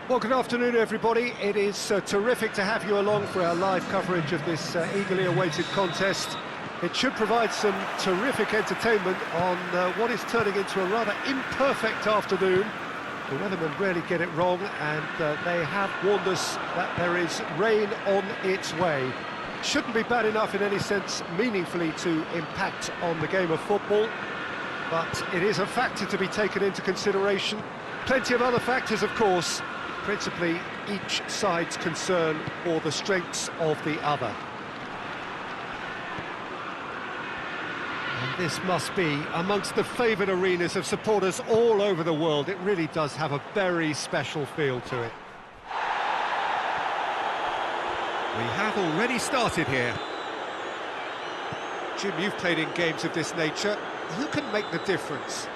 Well, good afternoon, everybody. It is terrific to have you along for our live coverage of this eagerly awaited contest. It should provide some terrific entertainment on what is turning into a rather imperfect afternoon. The weathermen rarely get it wrong, and they have warned us that there is rain on its way. Shouldn't be bad enough in any sense meaningfully to impact on the game of football, but it is a factor to be taken into consideration. Plenty of other factors, of course, principally each side's concern for the strengths of the other. And this must be amongst the favoured arenas of supporters all over the world. It really does have a very special feel to it. We have already started here. Jim, you've played in games of this nature. Who can make the difference?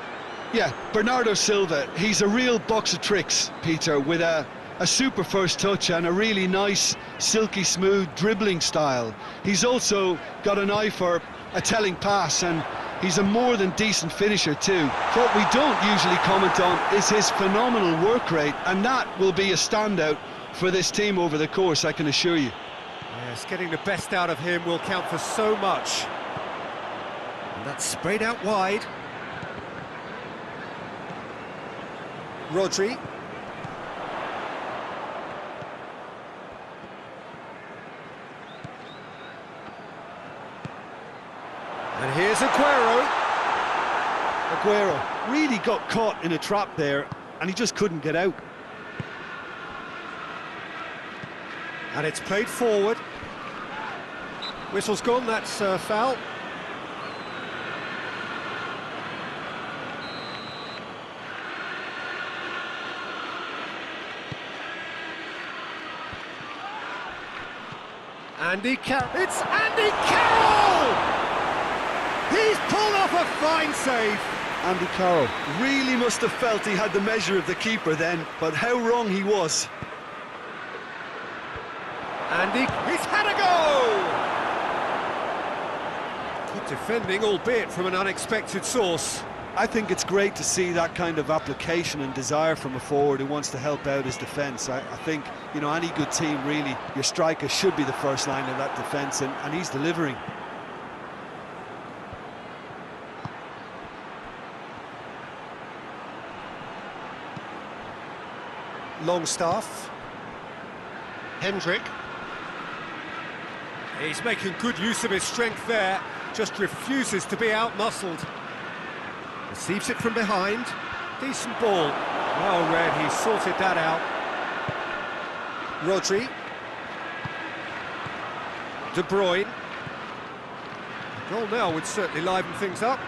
Yeah, Bernardo Silva, he's a real box of tricks, Peter, with a super first touch and a really nice, silky smooth dribbling style. He's also got an eye for a telling pass, and he's a more than decent finisher too. What we don't usually comment on is his phenomenal work rate, and that will be a standout for this team over the course, I can assure you. Yes, getting the best out of him will count for so much. And that's sprayed out wide. Rodri. And here's Aguero. Aguero really got caught in a trap there, and he just couldn't get out. And it's played forward. Whistle's gone, that's foul. It's Andy Carroll! He's pulled off a fine save. Andy Carroll really must have felt he had the measure of the keeper then, but how wrong he was. He's had a go! Good defending, albeit from an unexpected source. I think it's great to see that kind of application and desire from a forward who wants to help out his defence. I think, you know, any good team, really, your striker should be the first line of that defence, and he's delivering. Longstaff. Hendrick. He's making good use of his strength there, just refuses to be out-muscled. Receives it from behind. Decent ball. Well read, he sorted that out. Rodri. De Bruyne. A goal now would certainly liven things up.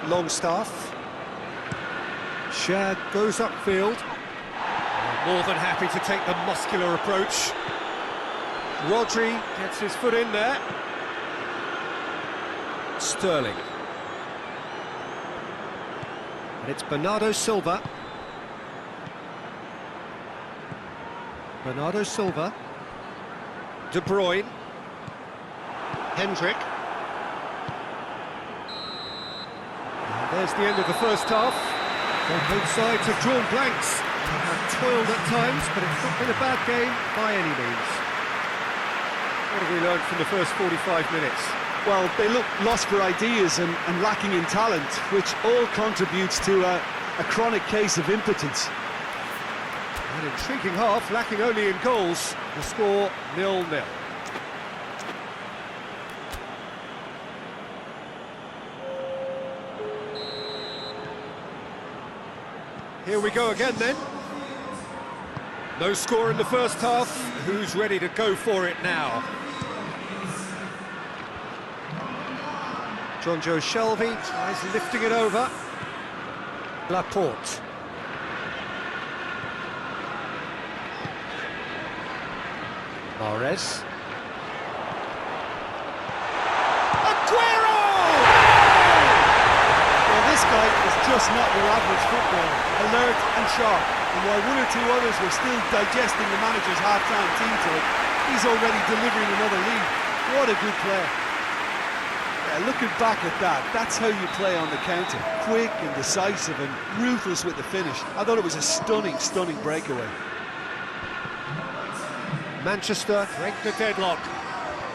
Longstaff. Shad goes upfield. More than happy to take the muscular approach. Rodri gets his foot in there. Sterling. And it's Bernardo Silva. Bernardo Silva. De Bruyne. Hendrick. And there's the end of the first half. Well, both sides have drawn blanks. They have toiled at times, but it's not been a bad game by any means. What have we learned from the first 45 minutes? Well, they look lost for ideas and lacking in talent, which all contributes to a chronic case of impotence. An intriguing half, lacking only in goals. The score 0-0. Here we go again then. No score in the first half. Who's ready to go for it now? Jonjo Shelvey tries lifting it over. Laporte. Mahrez. Aguero! Well, this guy is just not your average footballer. Alert and sharp. And while one or two others were still digesting the manager's half-time team talk, he's already delivering another lead. What a good player. Yeah, looking back at that, that's how you play on the counter. Quick and decisive and ruthless with the finish. I thought it was a stunning, stunning breakaway. Manchester break the deadlock.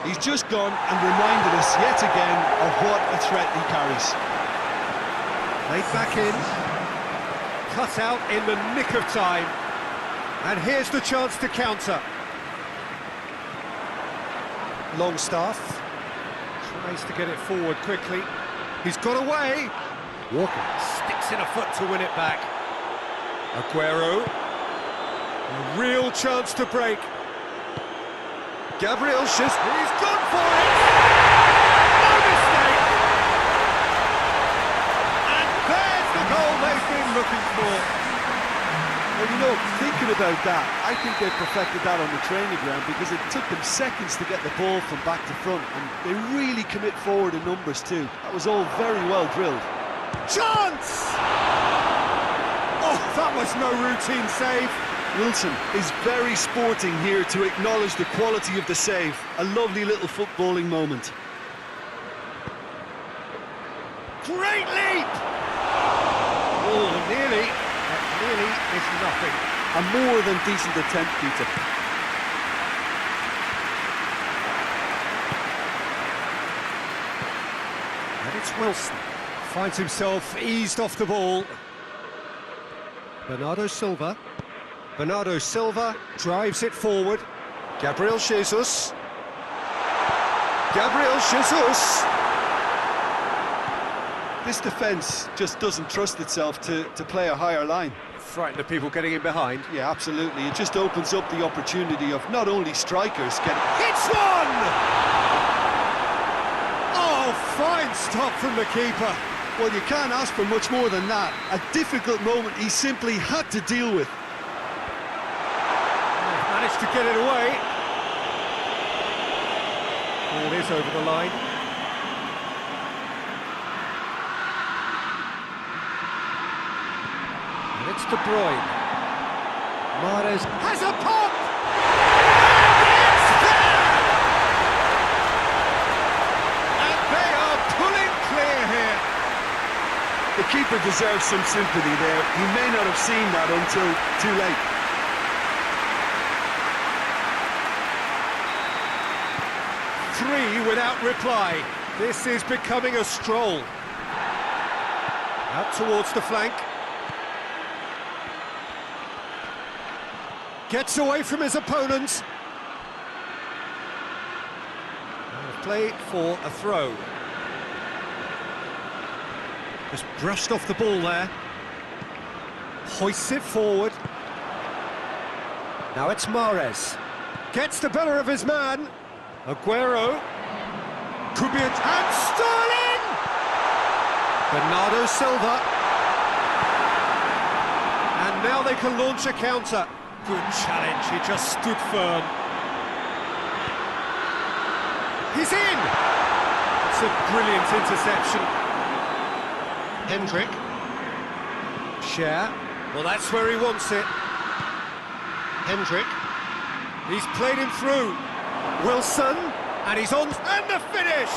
He's just gone and reminded us yet again of what a threat he carries. Laid back in. Cut out in the nick of time. And here's the chance to counter. Longstaff tries to get it forward quickly. He's got away. Walker sticks in a foot to win it back. Aguero. A real chance to break. Gabriel Jesus. He's gone for it. No mistake. And there's the goal they've been looking for. Well, you know, thinking about that, I think they perfected that on the training ground because it took them seconds to get the ball from back to front, and they really commit forward in numbers too. That was all very well drilled. Chance! Oh, that was no routine save. Wilson is very sporting here to acknowledge the quality of the save. A lovely little footballing moment. Great leap! Oh, nearly. That nearly is nothing. A more than decent attempt, Peter. And it's Wilson. Finds himself eased off the ball. Bernardo Silva. Bernardo Silva drives it forward. Gabriel Jesus. Gabriel Jesus. This defence just doesn't trust itself to play a higher line. Frighten the people getting in behind. Yeah, absolutely. It just opens up the opportunity of not only strikers getting... Hits one! Oh, fine stop from the keeper. Well, you can't ask for much more than that. A difficult moment he simply had to deal with. Managed to get it away. Ball is over the line. And it's De Bruyne. Mahrez has a pop! And it's there! And they are pulling clear here. The keeper deserves some sympathy there. He may not have seen that until too late. Three without reply. This is becoming a stroll. Out towards the flank. Gets away from his opponents. Play for a throw. Just brushed off the ball there. Hoists it forward. Now it's Mahrez. Gets the better of his man. Aguero. Could be a... And Sterling! Bernardo Silva. And now they can launch a counter. Good challenge, he just stood firm. He's in! It's a brilliant interception. Hendrick. Cher. Well, that's where he wants it. Hendrick. He's played him through. Wilson. And he's on. And the finish!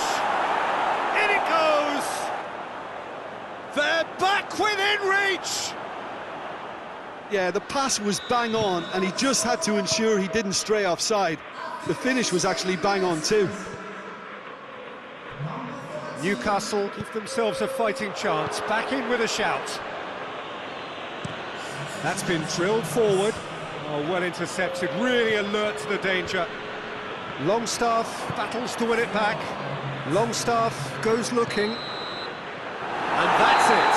In it goes! They're back within reach! Yeah, the pass was bang on, and he just had to ensure he didn't stray offside. The finish was actually bang on too. Newcastle give themselves a fighting chance, back in with a shout. That's been drilled forward. Oh, well intercepted, really alert to the danger. Longstaff battles to win it back. Longstaff goes looking. And that's it.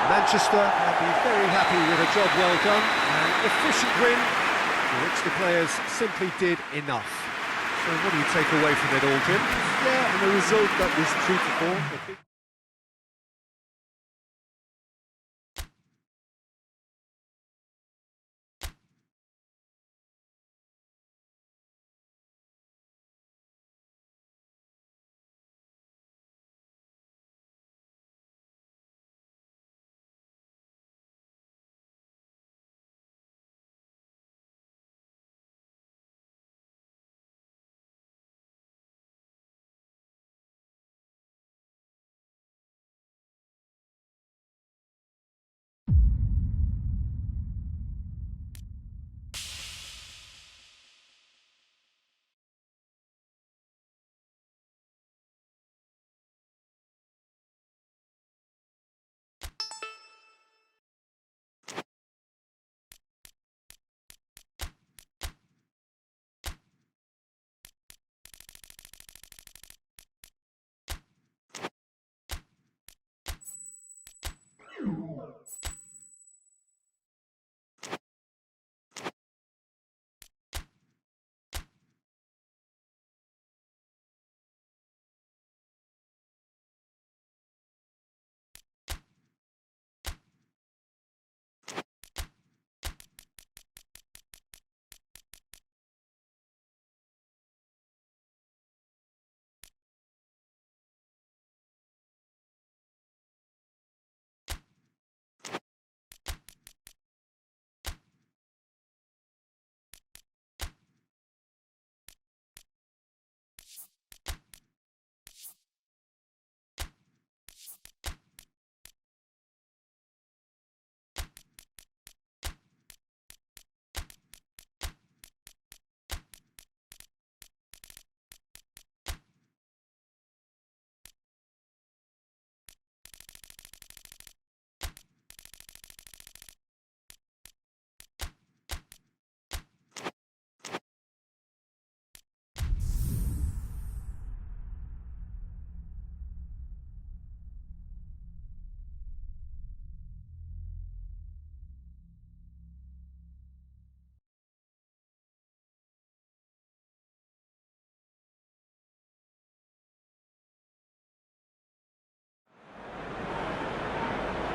Manchester will be very happy with a job well done. An efficient win, for which the players simply did enough. So what do you take away from it all, Jim? Yeah, and the result that was true to form.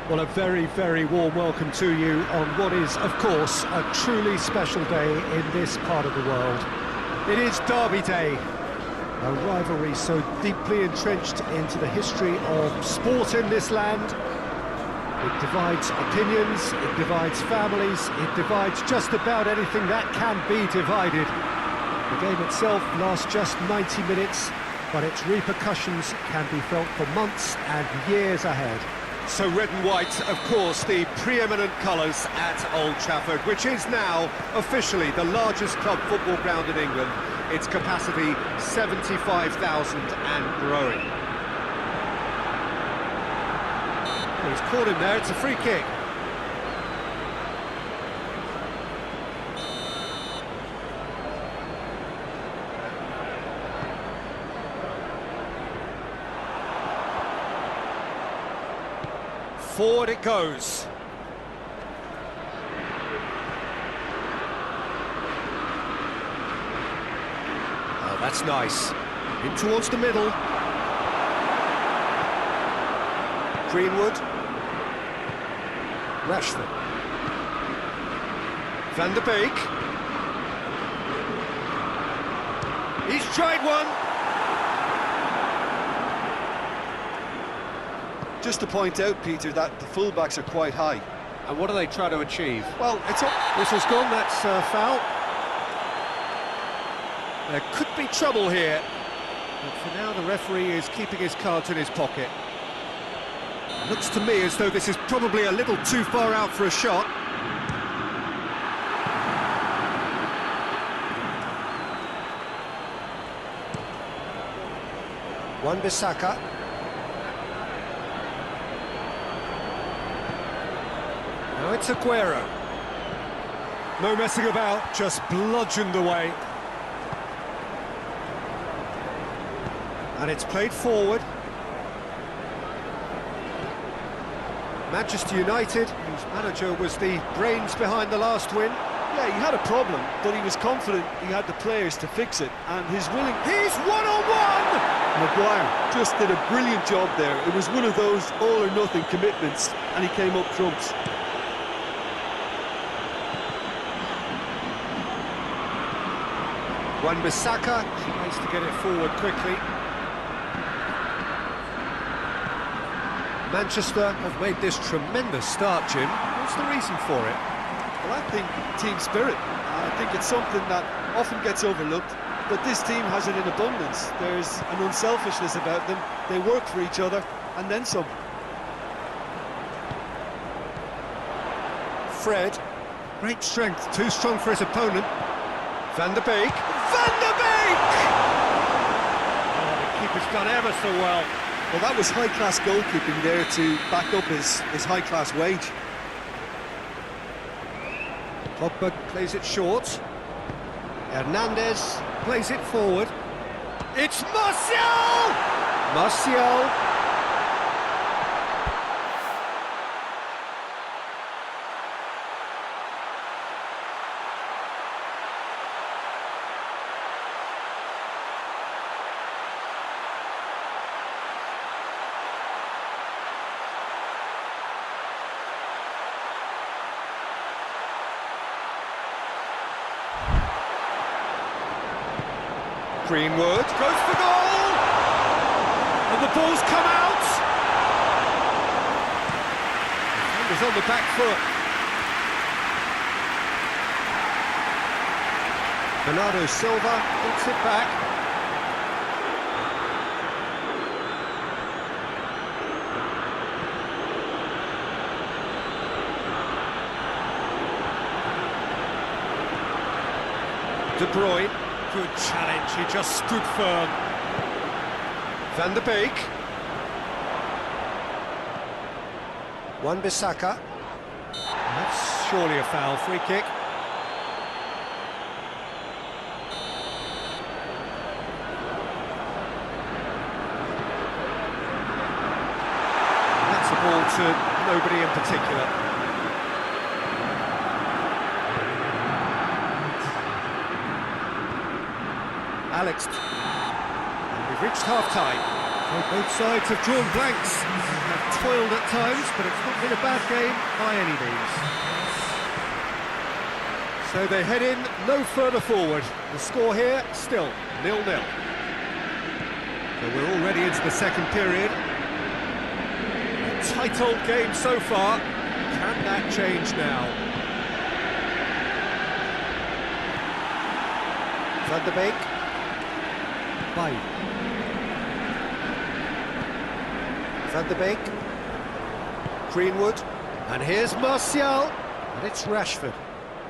Well, a very, very warm welcome to you on what is, of course, a truly special day in this part of the world. It is Derby Day, a rivalry so deeply entrenched into the history of sport in this land. It divides opinions, it divides families, it divides just about anything that can be divided. The game itself lasts just 90 minutes, but its repercussions can be felt for months and years ahead. So red and white, of course, the preeminent colours at Old Trafford, which is now officially the largest club football ground in England. Its capacity 75,000 and growing. Well, he's caught him there, it's a free kick. Forward it goes. Oh, that's nice. In towards the middle. Greenwood. Rashford. Van der Beek. He's tried one. Just to point out, Peter, that the fullbacks are quite high. And what do they try to achieve? Well, it's up. Whistle's gone, that's foul. There could be trouble here. But for now, the referee is keeping his cards in his pocket. Looks to me as though this is probably a little too far out for a shot. Wan-Bissaka. Now it's Aguero. No messing about, just bludgeoned away. And it's played forward. Manchester United, whose manager was the brains behind the last win. Yeah, he had a problem, but he was confident he had the players to fix it, and his willing... He's one-on-one! Maguire just did a brilliant job there. It was one of those all-or-nothing commitments, and he came up trumps. Wan-Bissaka tries to get it forward quickly. Manchester have made this tremendous start, Jim. What's the reason for it? Well, I think team spirit. I think it's something that often gets overlooked, but this team has it in abundance. There's an unselfishness about them. They work for each other, and then some. Fred, great strength, too strong for his opponent. Van der Beek. Van der Beek! Oh, the keeper's done ever so well. Well, that was high-class goalkeeping there to back up his high-class wage. Pogba plays it short. Hernandez plays it forward. It's Martial! Martial. Greenwood goes for goal! And the ball's come out! Defender's on the back foot. Bernardo Silva gets it back. De Bruyne. Good challenge, he just stood firm. Van der Beek. Wan-Bissaka. That's surely a foul, free kick. That's a ball to nobody in particular. Alex, and we've reached half-time. So both sides have drawn blanks, have toiled at times, but it's not been a bad game by any means. So they head in no further forward. The score here, still 0-0. So we're already into the second period. A tight old game so far. Can that change now? Van der Beek. Bay. Van der Beek. Greenwood. And here's Martial. And it's Rashford.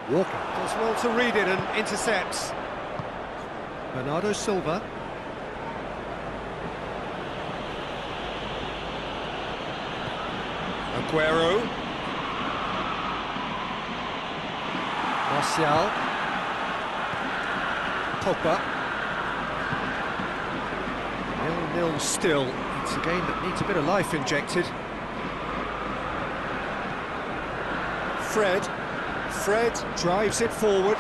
Walker does well to read it and intercepts. Bernardo Silva. Aguero. Martial. Pogba. 0-0 still. It's a game that needs a bit of life injected. Fred drives it forward.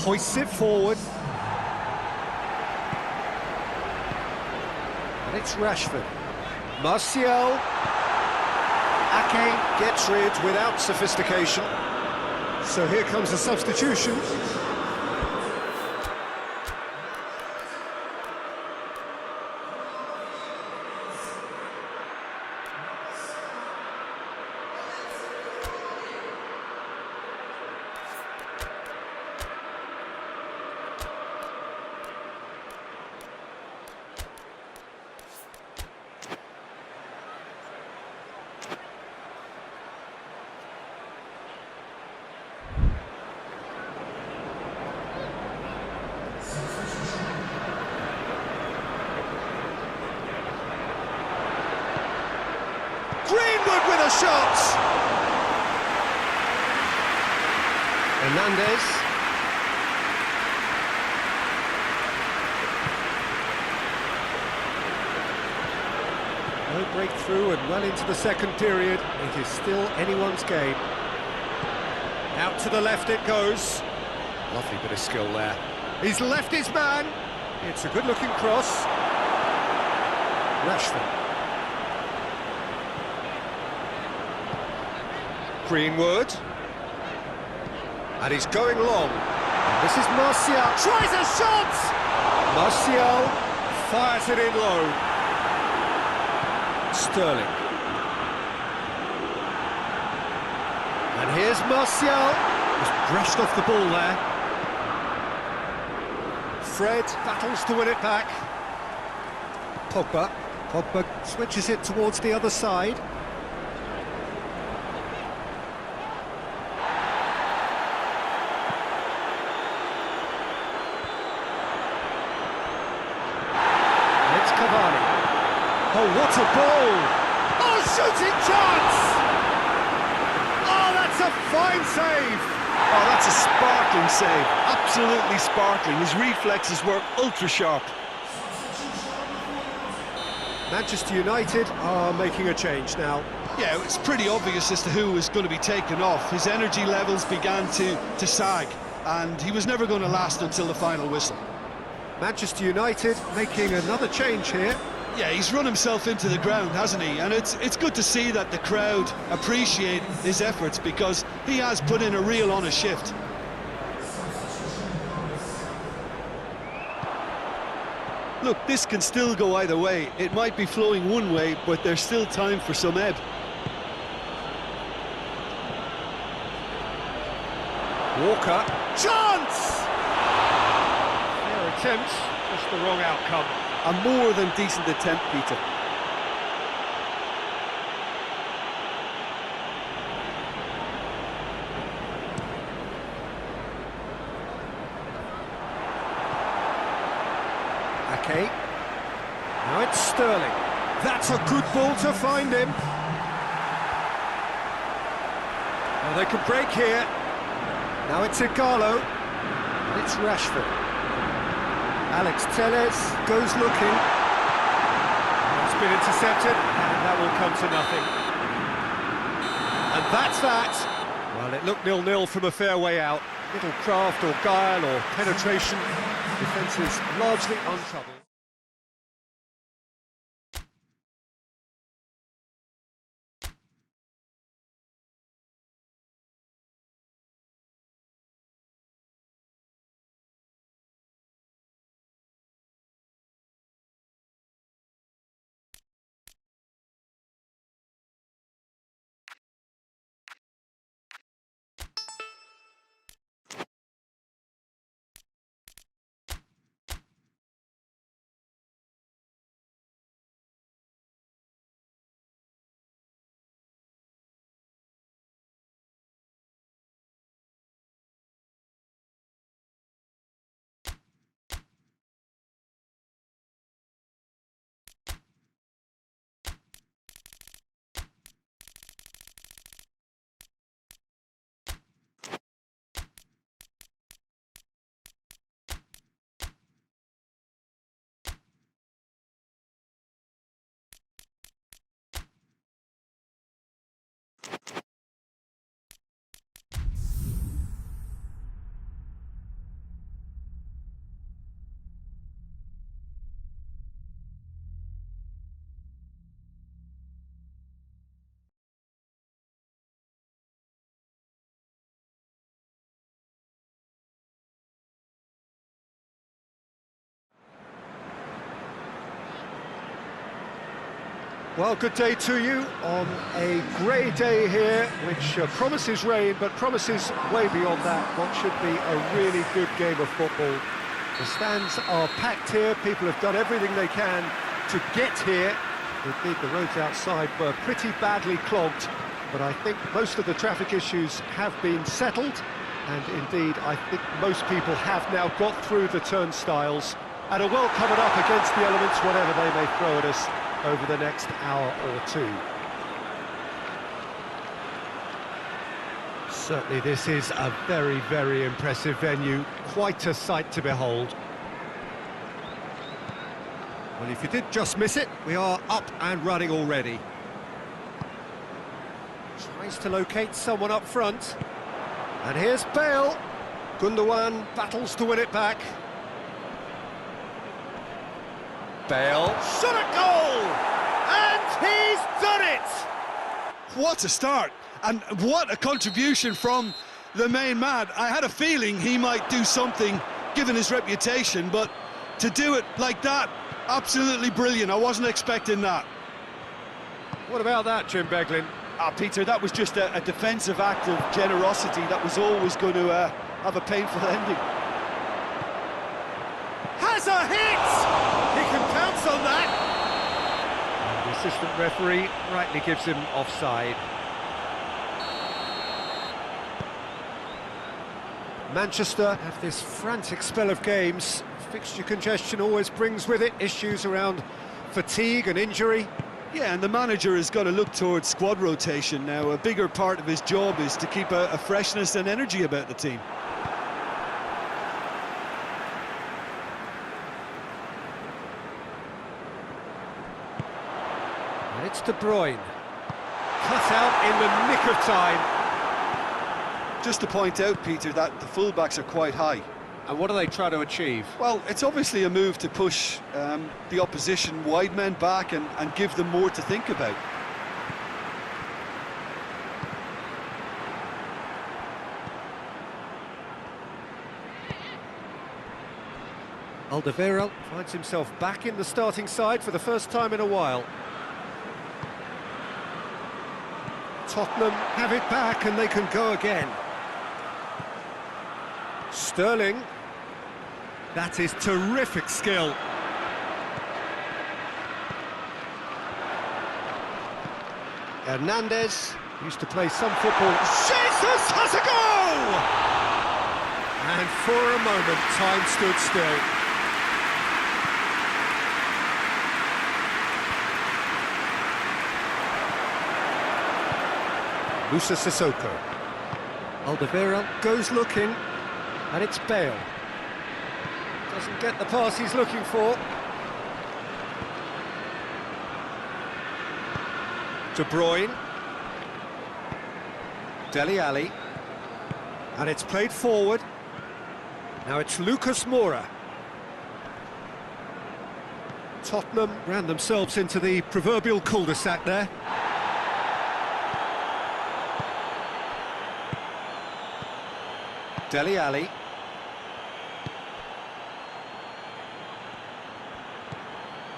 Hoists it forward. And it's Rashford. Martial. Ake gets rid without sophistication. So here comes a substitution. Greenwood with a shot! Hernandez. No breakthrough and well into the second period. It is still anyone's game. Out to the left it goes. Lovely bit of skill there. He's left his man. It's a good-looking cross. Rashford. Greenwood. And he's going long. And this is Martial. Tries a shot! Martial fires it in low. Sterling. And here's Martial. Just brushed off the ball there. Fred battles to win it back. Pogba. Pogba switches it towards the other side. Oh, what a ball! Oh, shooting chance! Oh, that's a fine save! Oh, that's a sparkling save. Absolutely sparkling. His reflexes were ultra sharp. Manchester United are making a change now. Yeah, it's pretty obvious as to who was going to be taken off. His energy levels began to sag, and he was never going to last until the final whistle. Manchester United making another change here. Yeah, he's run himself into the ground, hasn't he? And it's good to see that the crowd appreciate his efforts, because he has put in a real honest shift. Look, this can still go either way. It might be flowing one way, but there's still time for some ebb. Walker. Chance! Fair attempt, just the wrong outcome. A more than decent attempt, Peter. Ake. Now it's Sterling. That's a good ball to find him. Well, they could break here. Now it's Igalo. And it's Rashford. Alex Telles goes looking. It's been intercepted, and that will come to nothing. And that's that. Well, it looked 0-0 from a fair way out. Little craft or guile or penetration. Defence is largely untroubled. Well, good day to you on a grey day here, which promises rain, but promises way beyond that what should be a really good game of football. The stands are packed here, people have done everything they can to get here. Indeed, the roads outside were pretty badly clogged, but I think most of the traffic issues have been settled, and indeed, I think most people have now got through the turnstiles and are well covered up against the elements, whatever they may throw at us over the next hour or two. Certainly this is a very, very impressive venue, quite a sight to behold. Well, if you did just miss it, we are up and running already. Tries to locate someone up front. And here's Bale. Gundogan battles to win it back. Bale, shot at goal! And he's done it! What a start, and what a contribution from the main man. I had a feeling he might do something, given his reputation, but to do it like that, absolutely brilliant. I wasn't expecting that. What about that, Jim Beglin? Peter, that was just a defensive act of generosity that was always going to have a painful ending. Has a hit! He can pounce on that! And the assistant referee rightly gives him offside. Manchester have this frantic spell of games. Fixture congestion always brings with it issues around fatigue and injury. Yeah, and the manager has got to look towards squad rotation now. A bigger part of his job is to keep a freshness and energy about the team. And it's De Bruyne. Cut out in the nick of time. Just to point out, Peter, that the fullbacks are quite high. And what do they try to achieve? Well, it's obviously a move to push the opposition wide men back and give them more to think about. Alderweireld finds himself back in the starting side for the first time in a while. Tottenham have it back and they can go again. Sterling. That is terrific skill. Hernandez used to play some football. Jesus has a goal! And for a moment, time stood still. Musa Sissoko. Alderweireld goes looking, and it's Bale. Doesn't get the pass he's looking for. De Bruyne. Dele Alli. And it's played forward. Now it's Lucas Moura. Tottenham ran themselves into the proverbial cul-de-sac there. Dele Alli.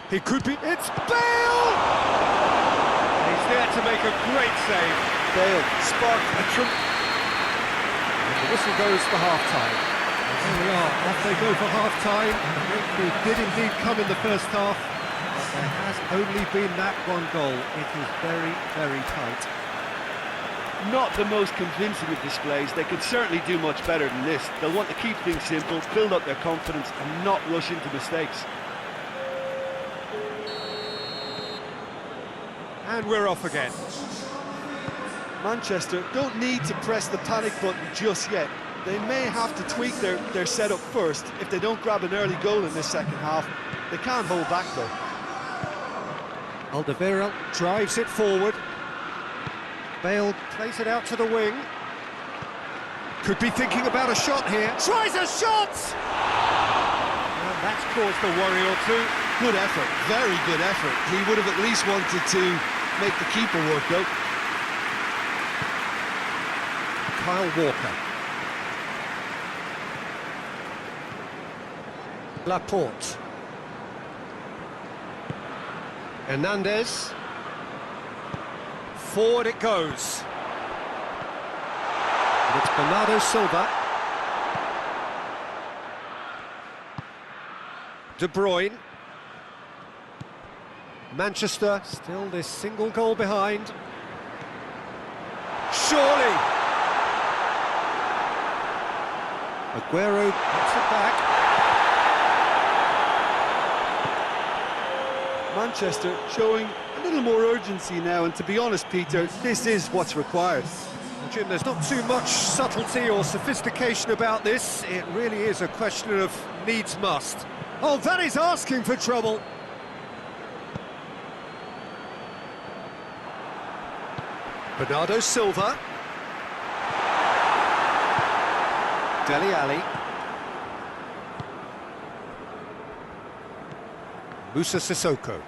He could be... It's Bale! He's there to make a great save. Bale sparked a trip. And the whistle goes for half-time. There we are, off they go for half-time. It did indeed come in the first half, but there has only been that one goal. It is very, very tight. Not the most convincing of displays. They could certainly do much better than this. They'll want to keep things simple, build up their confidence and not rush into mistakes. And we're off again. Manchester don't need to press the panic button just yet. They may have to tweak their setup first. If they don't grab an early goal in this second half, they can't hold back though. Alderweireld drives it forward. Bale plays it out to the wing. Could be thinking about a shot here. Tries a shot! And that's caused a worry or two. Good effort, very good effort. He would have at least wanted to make the keeper work out. Kyle Walker. Laporte. Hernandez. Forward it goes. And it's Bernardo Silva. De Bruyne. Manchester still this single goal behind. Surely! Aguero gets it back. Manchester showing a little more urgency now, and to be honest, Peter, this is what's required. Well, Jim, there's not too much subtlety or sophistication about this. It really is a question of needs must. Oh, that is asking for trouble. Bernardo Silva. Dele Alli. Moussa Sissoko.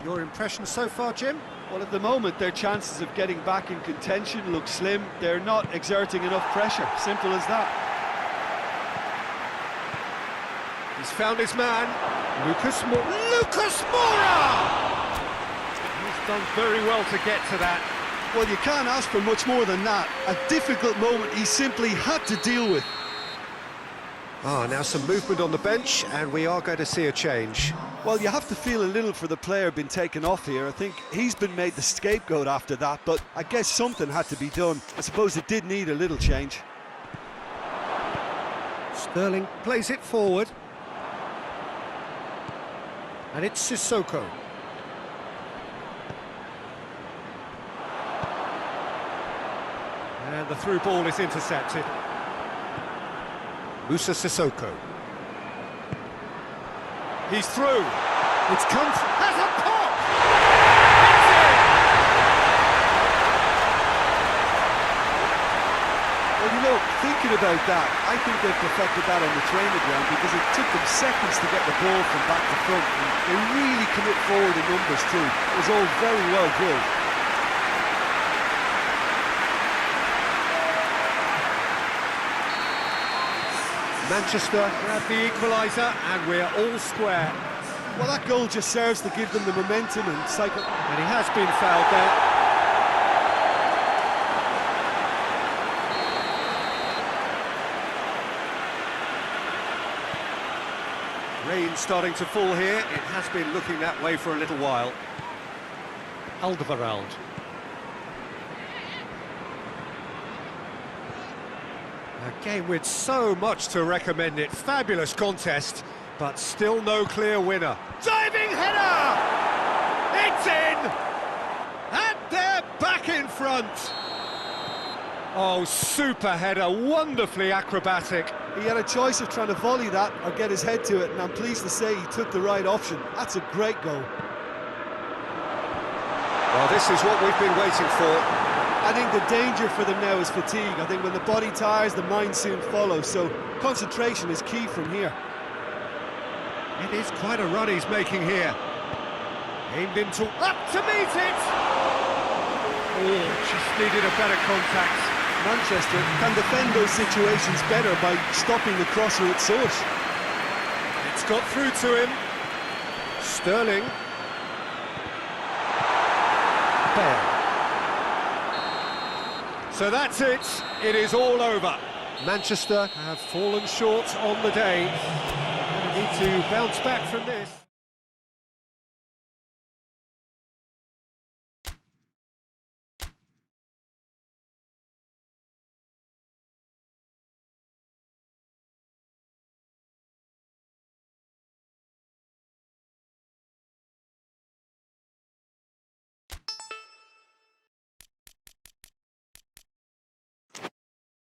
Your impression so far, Jim? Well, at the moment, their chances of getting back in contention look slim. They're not exerting enough pressure. Simple as that. He's found his man. Lucas Moura! He's done very well to get to that. Well, you can't ask for much more than that. A difficult moment he simply had to deal with. Now some movement on the bench, and we are going to see a change. Well, you have to feel a little for the player being taken off here. I think he's been made the scapegoat after that, but I guess something had to be done. I suppose it did need a little change. Sterling plays it forward. And it's Sissoko. And the through ball is intercepted. Moussa Sissoko. He's through. It's come... Has a pop! It's in! Well, you know, thinking about that, I think they've perfected that on the training ground because it took them seconds to get the ball from back to front. And they really commit forward in numbers too. It was all very well drilled. Manchester grab the equaliser, and we're all square. Well, that goal just serves to give them the momentum and cycle. And he has been fouled there. Rain starting to fall here. It has been looking that way for a little while. Alderweireld. A game with so much to recommend it. Fabulous contest, but still no clear winner. Diving header! It's in! And they're back in front! Oh, super header, wonderfully acrobatic. He had a choice of trying to volley that or get his head to it, and I'm pleased to say he took the right option. That's a great goal. Well, this is what we've been waiting for. I think the danger for them now is fatigue. I think when the body tires, the mind soon follows, so concentration is key from here. It is quite a run he's making here. Aimed into... up to meet it! Oh, just needed a better contact. Manchester can defend those situations better by stopping the crosser at source. It's got through to him. Sterling. Bale. So that's it. It is all over. Manchester have fallen short on the day. They need to bounce back from this.